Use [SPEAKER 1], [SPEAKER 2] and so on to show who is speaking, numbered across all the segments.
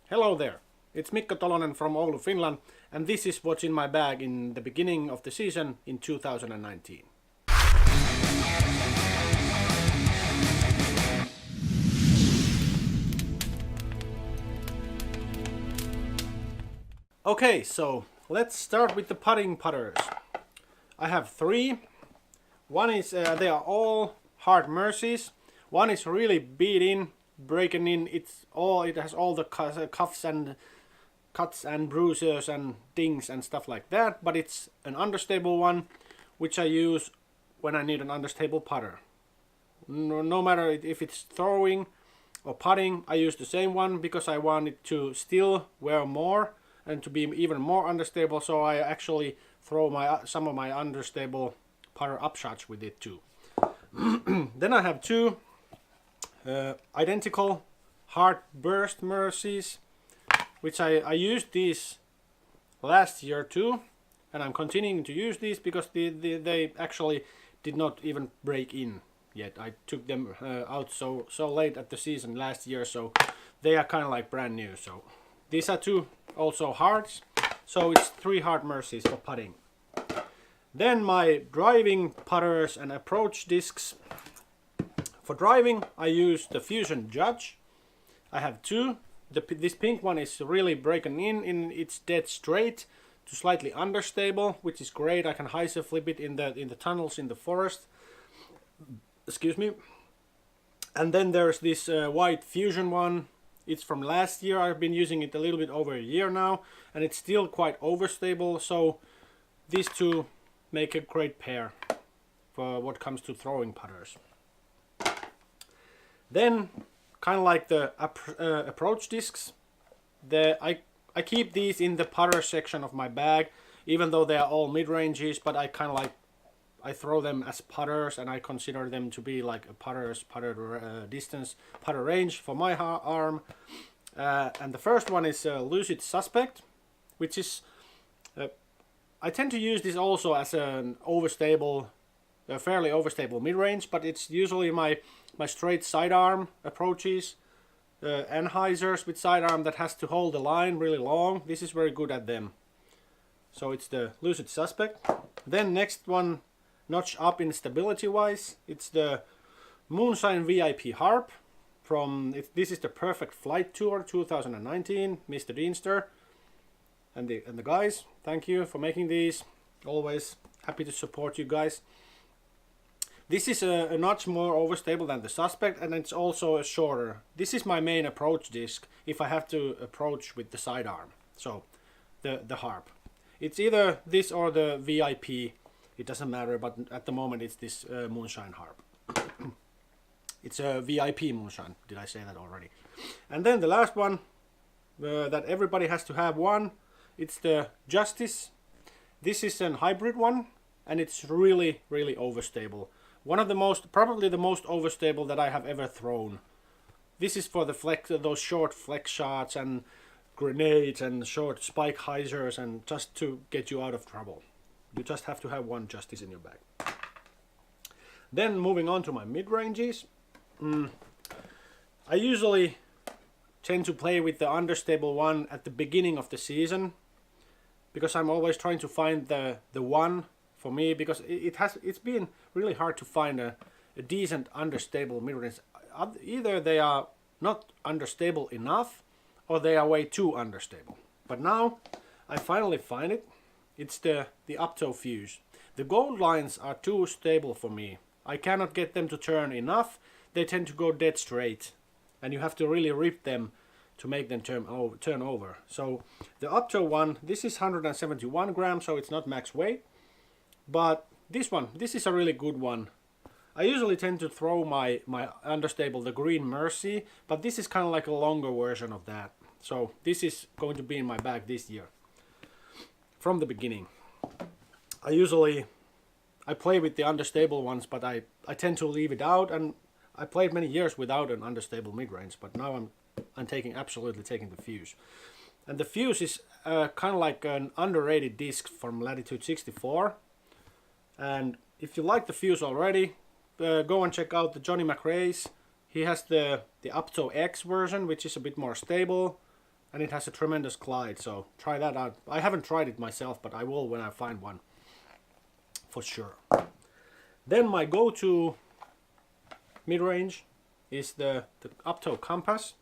[SPEAKER 1] Hello there, it's Mikko Tolonen from Oulu, Finland, and this is what's in my bag in the beginning of the season in 2019. Okay, so let's start with the putting putters. I have three. One is, they are all hard Mercies. One is really beat in, breaking in. It has all the cuffs and cuts and bruises and dings and stuff like that. But it's an understable one, which I use when I need an understable putter. No matter if it's throwing or putting, I use the same one because I want it to still wear more and to be even more understable. So I actually throw some of my understable putter upshots with it too. Then I have two identical hard burst Mercies, which I used these last year too, and I'm continuing to use these because they actually did not even break in yet. I took them out so late at the season last year, so they are kind of like brand new. So these are two also hards, so it's three hard Mercies for putting. Then my driving putters and approach discs. For driving, I use the Fusion Judge. I have two. This pink one is really breaking in it's dead straight to slightly understable, which is great. I can hyzer flip it in the tunnels in the forest. Excuse me. And then there's this white Fusion one. It's from last year. I've been using it a little bit over a year now, and it's still quite overstable. So these two make a great pair for what comes to throwing putters. Then, kind of like the approach discs, I keep these in the putter section of my bag, even though they are all mid-ranges, but I kind of like, I throw them as putters, and I consider them to be like a putter distance, putter range for my arm. And the first one is Lucid Suspect, which is, I tend to use this also as an overstable, fairly overstable mid-range, but it's usually my straight sidearm approaches, Anheuser's with sidearm that has to hold the line really long. This is very good at them. So it's the Lucid Suspect. Then next one, notch up in stability wise, it's the Moonshine VIP HARP from, this is the Perfect Flight Tour 2019, Mr. Deanster and the guys. Thank you for making these. Always happy to support you guys. This is a notch more overstable than the Suspect, and it's also a shorter. This is my main approach disc if I have to approach with the sidearm. So the HARP. It's either this or the VIP. It doesn't matter, but at the moment it's this Moonshine HARP. It's a VIP Moonshine. Did I say that already? And then the last one that everybody has to have one. It's the Justice. This is an hybrid one, and it's really overstable. One of the most, probably the most overstable that I have ever thrown. This is for the flex, those short flex shots and grenades and short spike hyzers, and just to get you out of trouble. You just have to have one Justice in your bag. Then moving on to my mid-ranges. I usually tend to play with the understable one at the beginning of the season, because I'm always trying to find the one for me, because it's been really hard to find a decent understable mid-range. Either they are not understable enough or they are way too understable. But now I finally find it. It's the Uptoe Fuse. The gold lines are too stable for me. I cannot get them to turn enough. They tend to go dead straight, and you have to really rip them to make them turn over. So the Uptoe one, this is 171 grams, so it's not max weight. But this is a really good one. I usually tend to throw my understable, the Green Mercy, but this is kind of like a longer version of that. So this is going to be in my bag this year. From the beginning. I play with the understable ones, but I tend to leave it out, and I played many years without an understable mid-range, but now I'm absolutely taking the Fuse. And the Fuse is kind of like an underrated disc from Latitude 64. And if you like the Fuse already, go and check out the Johnny McRae's. He has the Uptoe X version, which is a bit more stable, and it has a tremendous glide, so try that out. I haven't tried it myself, but I will when I find one, for sure. Then my go-to mid-range is the Upto compass.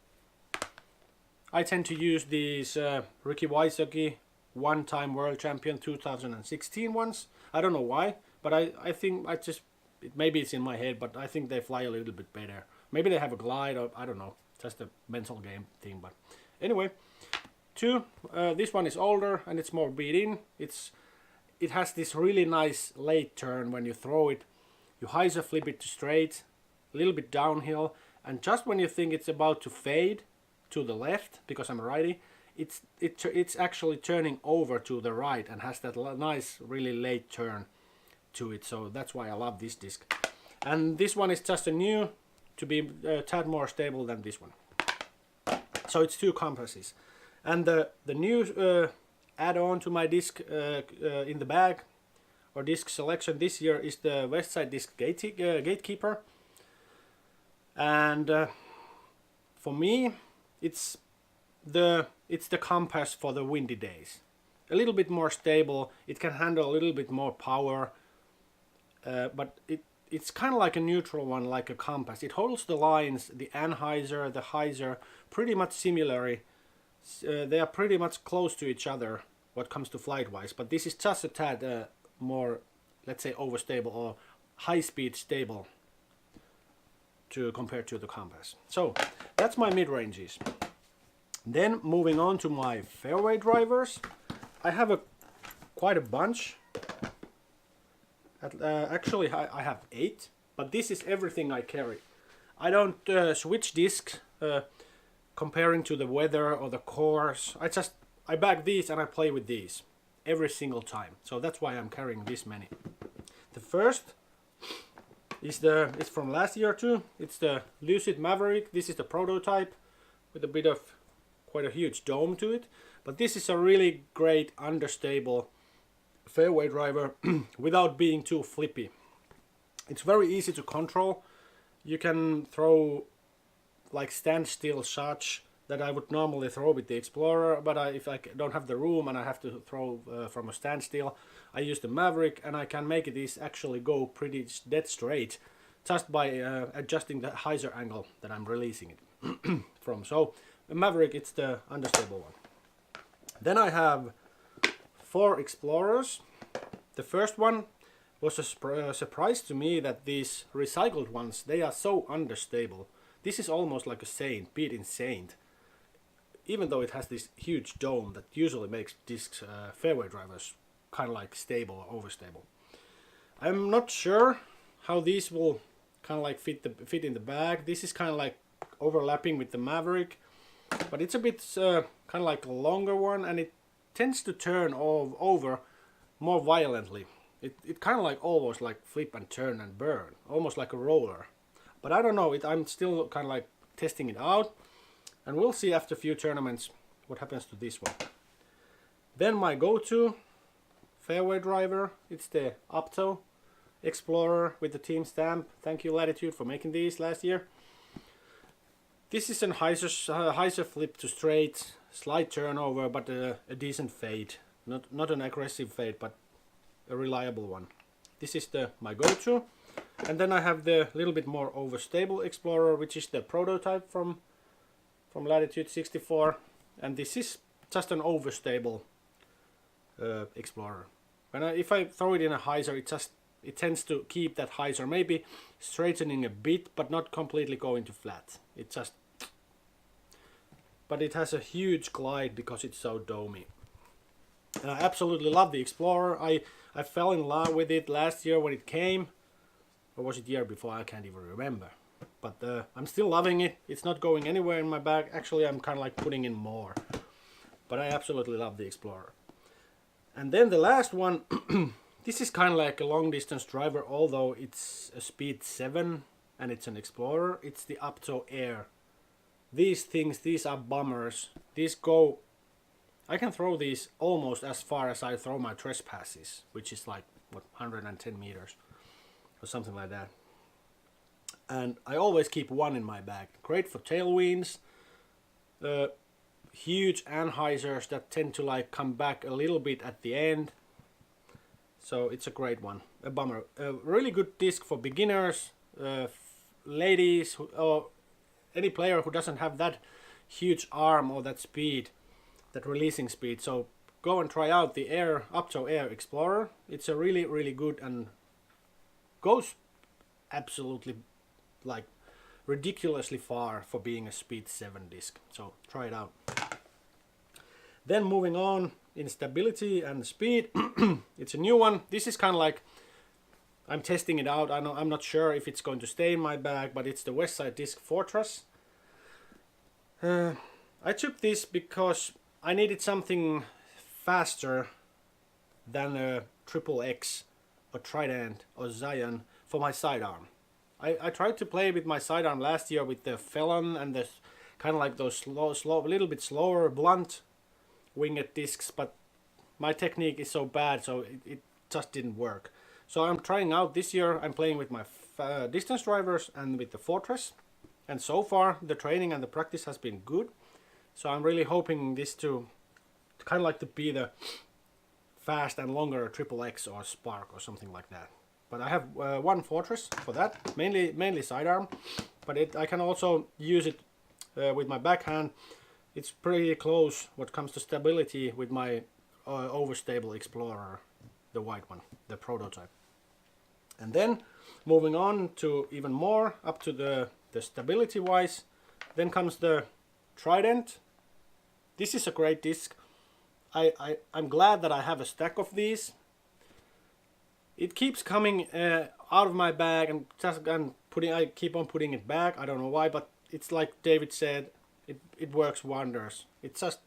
[SPEAKER 1] I tend to use these Ricky Wysocki one-time world champion 2016 ones. I don't know why, but I think maybe it's in my head, but I think they fly a little bit better. Maybe they have a glide, or I don't know, just a mental game thing. But anyway, this one is older and it's more beat in. It has this really nice late turn when you throw it. You hyzer flip it to straight, a little bit downhill, and just when you think it's about to fade to the left, because I'm a righty, it's actually turning over to the right and has that nice really late turn to it. So that's why I love this disc. And this one is just a new to be a tad more stable than this one. So it's 2 compasses. And the new add-on to my disc in the bag, or disc selection this year, is the Westside disc Gatekeeper. And for me, it's the compass for the windy days. A little bit more stable. It can handle a little bit more power, but it's kind of like a neutral one, like a compass. It holds the lines, the anhyzer, the hyzer, pretty much similarly. They are pretty much close to each other what comes to flight wise, but this is just a tad more, let's say, overstable or high speed stable compared to the compass. So that's my mid ranges. Then moving on to my fairway drivers, I have quite a bunch. Actually, I have 8, but this is everything I carry. I don't switch discs comparing to the weather or the course. I bag these and I play with these every single time. So that's why I'm carrying this many. The first is it's from last year too. It's the Lucid Maverick. This is the prototype with a bit of quite a huge dome to it. But this is a really great understable fairway driver without being too flippy. It's very easy to control. You can throw like standstill shots that I would normally throw with the Explorer, but if I don't have the room and I have to throw from a standstill, I use the Maverick, and I can make this actually go pretty dead straight just by adjusting the hyzer angle that I'm releasing it from. So the Maverick, it's the understable one. Then I have 4 Explorers. The first one was a surprise to me that these recycled ones, they are so understable. This is almost like a Saint, beat in Saint. Even though it has this huge dome that usually makes discs fairway drivers kind of like stable or overstable. I'm not sure how these will kind of like fit in the bag. This is kind of like overlapping with the Maverick, but it's a bit kind of like a longer one, and it tends to turn over more violently. It kind of like almost like flip and turn and burn, almost like a roller. But I don't know, I'm still kind of like testing it out, and we'll see after a few tournaments what happens to this one. Then my go-to fairway driver, it's the Upto Explorer with the team stamp. Thank you Latitude for making these last year. This is an hyzer flip to straight, slight turnover, but a decent fade. Not an aggressive fade, but a reliable one. This is my go-to. And then I have the little bit more overstable Explorer, which is the prototype from Latitude 64. And this is just an overstable Explorer. If I throw it in a hyzer, it tends to keep that hyzer maybe straightening a bit, but not completely going to flat. But it has a huge glide because it's so domey. And I absolutely love the Explorer. I fell in love with it last year when it came. Or was it the year before? I can't even remember. But I'm still loving it. It's not going anywhere in my bag. Actually, I'm kind of like putting in more. But I absolutely love the Explorer. And then the last one. This is kind of like a long distance driver, although it's a speed 7 and it's an Explorer. It's the Upto Air. These things, these are bummers. I can throw these almost as far as I throw my trespasses, which is like, what, 110 meters or something like that. And I always keep one in my bag. Great for tailwinds. huge anhyzers that tend to like come back a little bit at the end. So it's a great one. A bummer. A really good disc for beginners, ladies, or any player who doesn't have that huge arm or that speed, that releasing speed. So go and try out the Upto Air Explorer. It's a really good and goes absolutely like ridiculously far for being a speed 7 disc. So try it out. Then moving on in stability and speed, it's a new one. This is kind of like, I'm testing it out. I'm not sure if it's going to stay in my bag, but it's the Westside Disc Fortress. I took this because I needed something faster than a XXX or Trident or Zion for my sidearm. I tried to play with my sidearm last year with the Felon and the kind of like those slow, a little bit slower, blunt winged discs, but my technique is so bad, so it just didn't work. So I'm trying out this year. I'm playing with my distance drivers and with the Fortress, and so far the training and the practice has been good. So I'm really hoping this to kind of like to be the fast and longer XXX or Spark or something like that. But I have one Fortress for that, mainly sidearm, but I can also use it with my backhand. It's pretty close what comes to stability with my overstable Explorer, the white one, the prototype. And then moving on to even more up to the stability wise, then comes the Trident. This is a great disc. I'm glad that I have a stack of these. It keeps coming out of my bag and I keep on putting it back. I don't know why, but it's like David said, it works wonders. It just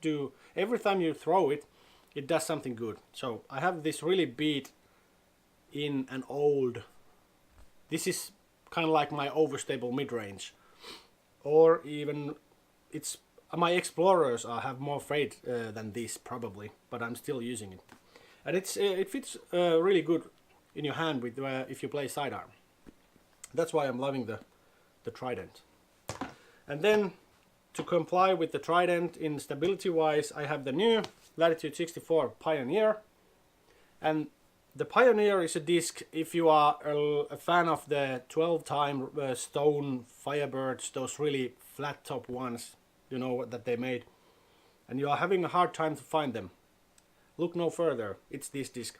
[SPEAKER 1] every time you throw it, it does something good. So I have this really beat in an old. This is kind of like my overstable mid-range, or even it's my Explorers. I have more freight than this probably, but I'm still using it, and it fits really good in your hand with if you play sidearm. That's why I'm loving the Trident. And then to comply with the Trident in stability wise, I have the new Latitude 64 Pioneer. And the Pioneer is a disc if you are a fan of the 12-time stone Firebirds, those really flat top ones, you know, that they made, and you are having a hard time to find them. Look no further, it's this disc.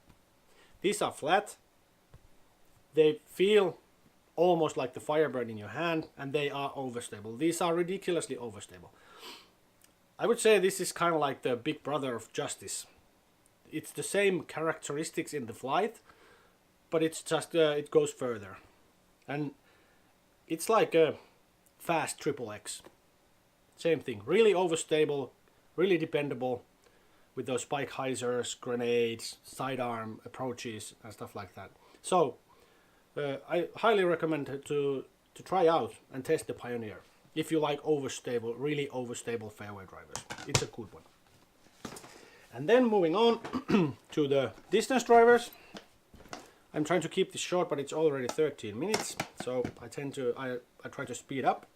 [SPEAKER 1] These are flat, they feel almost like the Firebird in your hand, and they are overstable. These are ridiculously overstable. I would say this is kind of like the big brother of Justice. It's the same characteristics in the flight, but it's just it goes further, and it's like a fast XXX. Same thing, really overstable, really dependable with those spike hyzers, grenades, sidearm approaches and stuff like that. So I highly recommend to try out and test the Pioneer if you like overstable, really overstable fairway drivers. It's a good one. And then moving on to the distance drivers. I'm trying to keep this short, but it's already 13 minutes, so I try to speed up.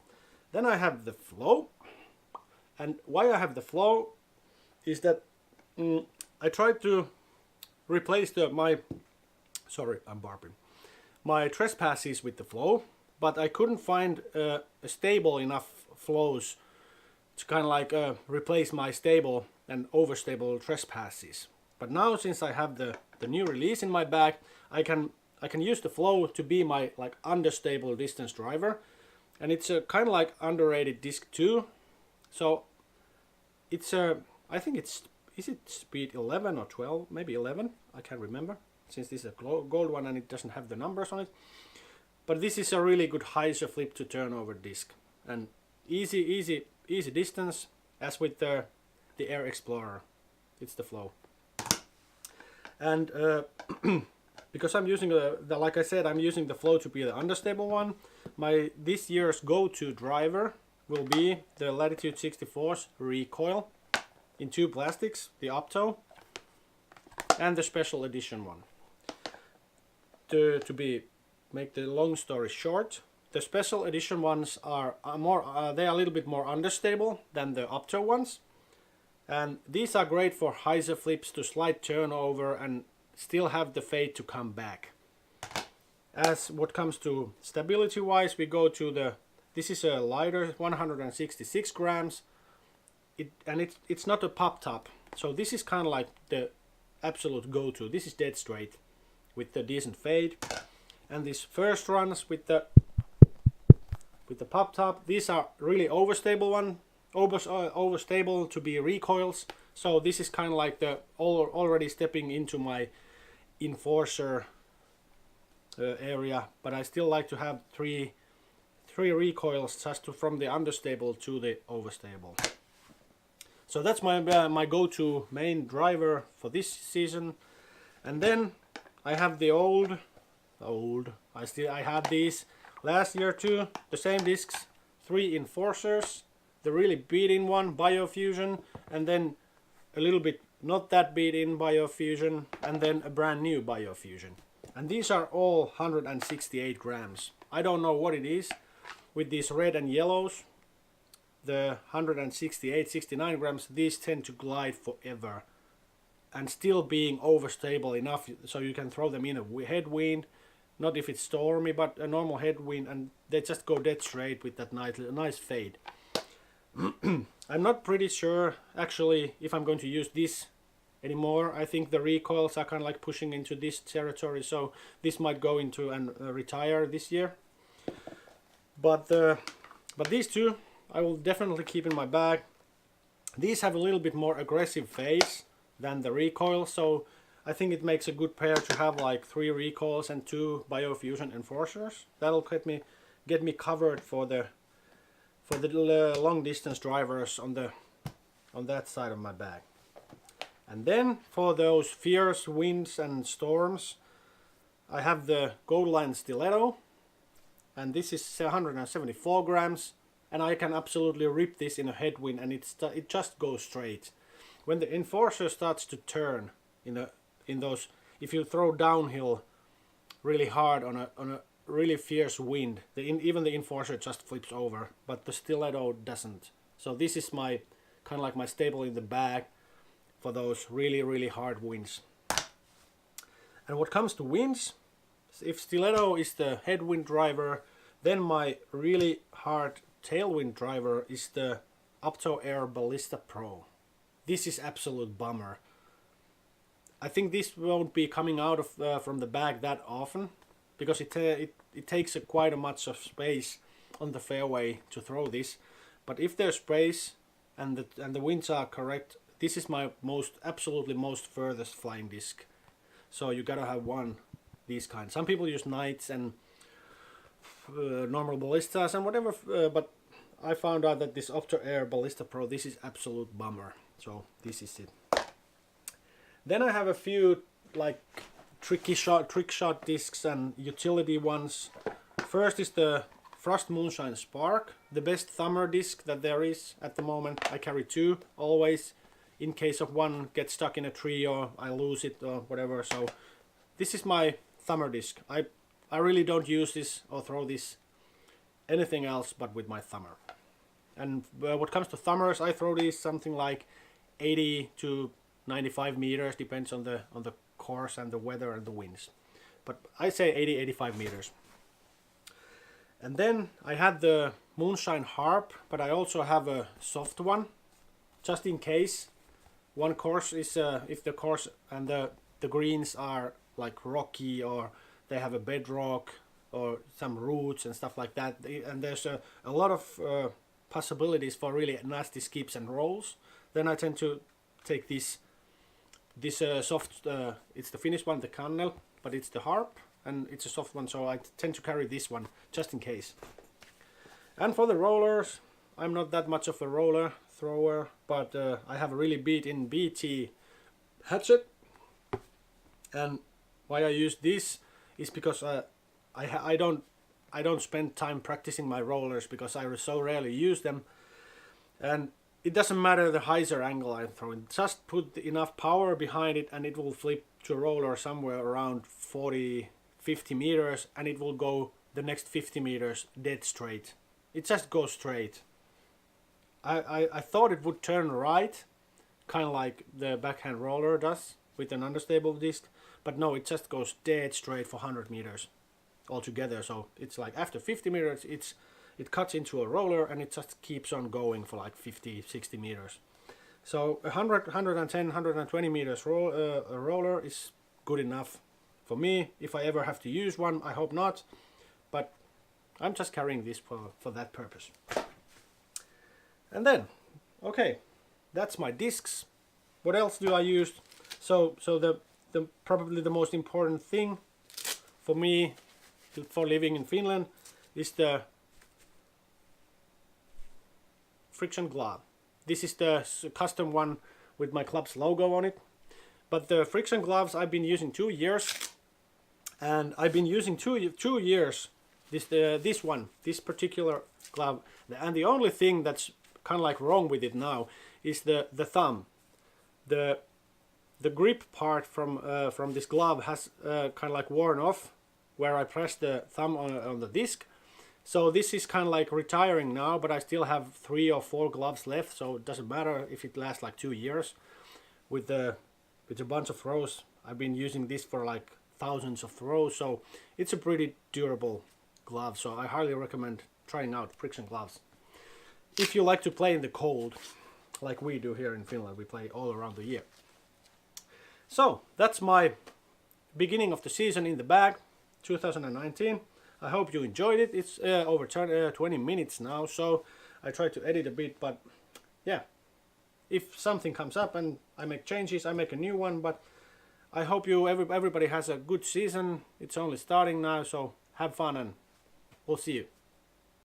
[SPEAKER 1] Then I have the Flow, and why I have the Flow is that I tried to replace my trespasses with the Flow, but I couldn't find a stable enough flows to kind of like replace my stable and overstable trespasses. But now, since I have the new release in my bag, I can use the Flow to be my like understable distance driver, and it's a kind of like underrated disc too. So it's I think is it speed 11 or 12, maybe 11, I can't remember, since this is a gold one and it doesn't have the numbers on it. But this is a really good hyzer flip to turnover disc, and easy distance, as with the Air Explorer. It's the Flow. And because I'm using like I said, I'm using the Flow to be the understable one. This year's go-to driver will be the Latitude 64's recoil in 2 plastics, the Upto and the special edition one. Make the long story short, the special edition ones are a little bit more understable than the Upto ones, And these are great for hyzer flips to slight turnover and still have the fade to come back. As what comes to stability wise, we go to the, this is a lighter 166 grams. It's not a pop top, so this is kind of like the absolute go-to. This is dead straight with the decent fade. And these first runs with the pop top, these are really overstable overstable to be recoils. So this is kind of like the already stepping into my enforcer area, but I still like to have three recoils just from the understable to the overstable. So that's my go-to main driver for this season. And then I have the I had these last year too, the same discs, 3 enforcers, the really beat-in one, Biofusion, and then a little bit not that beat-in Biofusion, and then a brand new Biofusion. And these are all 168 grams. I don't know what it is with these red and yellows. The 168, 69 grams, these tend to glide forever and still being overstable enough so you can throw them in a headwind, not if it's stormy, but a normal headwind, and they just go dead straight with that nice fade. I'm not pretty sure actually if I'm going to use this anymore. I think the recoils are kind of like pushing into this territory, so this might go into and retire this year. But these two I will definitely keep in my bag. These have a little bit more aggressive phase than the recoil, so I think it makes a good pair to have like 3 recoils and 2 Biofusion enforcers. That'll get me covered for the long distance drivers on that side of my bag. And then for those fierce winds and storms, I have the Goldline Stiletto, and this is 174 grams, and I can absolutely rip this in a headwind and it just goes straight. When the enforcer starts to turn in those, if you throw downhill really hard on a really fierce wind, even the enforcer just flips over, but the Stiletto doesn't. So this is my kind of like my staple in the bag for those really hard winds. And what comes to winds, if Stiletto is the headwind driver, then my really hard tailwind driver is the Air Ballista Pro. This is absolute bummer. I think this won't be coming out of from the bag that often because it takes quite a much of space on the fairway to throw this. But if there's space and the winds are correct, this is my absolutely most furthest flying disc. So you gotta have one these kinds. Some people use Knights and normal ballistas and whatever, but I found out that this Air Ballista Pro, this is absolute bummer. So this is it. Then I have a few like trick shot discs and utility ones. First is the Frost Moonshine Spark, the best thumber disc that there is at the moment. I carry 2 always in case of one gets stuck in a tree or I lose it or whatever. So this is my thumber disc. I really don't use this or throw this anything else but with my thumber. And what comes to thumbers, I throw these something like 80 to 95 meters, depends on the course and the weather and the winds. But I say 80-85 meters. And then I had the Moonshine Harp, but I also have a soft one, just in case. One course is if the course and the greens are like rocky or they have a bedrock or some roots and stuff like that, and there's a lot of possibilities for really nasty skips and rolls, then I tend to take this soft, it's the Finnish one, the Kannel, but it's the Harp and it's a soft one, so I tend to carry this one just in case. And for the rollers, I'm not that much of a roller thrower, but I have a really beat-in BT hatchet. And why I use this is because I don't spend time practicing my rollers because I so rarely use them, and it doesn't matter the hyzer angle I'm throwing. Just put enough power behind it and it will flip to a roller somewhere around 40-50 meters, and it will go the next 50 meters dead straight. It just goes straight. I thought it would turn right kind of like the backhand roller does with an understable disc, but no, it just goes dead straight for 100 meters altogether. So it's like after 50 meters it cuts into a roller and it just keeps on going for like 50-60 meters. So 100, 110, 120 meters roller is good enough for me. If I ever have to use one, I hope not, but I'm just carrying this for that purpose. And then, okay, that's my discs. What else do I use? So the probably the most important thing for me for living in Finland is the friction glove. This is the custom one with my club's logo on it. But the friction gloves I've been using 2 years, and I've been using two years this particular glove, and the only thing that's kind of like wrong with it now is the thumb. The grip part from this glove has kind of like worn off where I press the thumb on the disc. So this is kind of like retiring now, but I still have 3 or 4 gloves left, so it doesn't matter if it lasts like 2 years. With a bunch of throws, I've been using this for like thousands of throws, so it's a pretty durable glove. So I highly recommend trying out friction gloves. If you like to play in the cold, like we do here in Finland, we play all around the year. So that's my beginning of the season in the bag, 2019. I hope you enjoyed it. It's over 20 minutes now, so I try to edit a bit, but yeah, if something comes up and I make changes, I make a new one. But I hope everybody has a good season. It's only starting now, so have fun and we'll see you.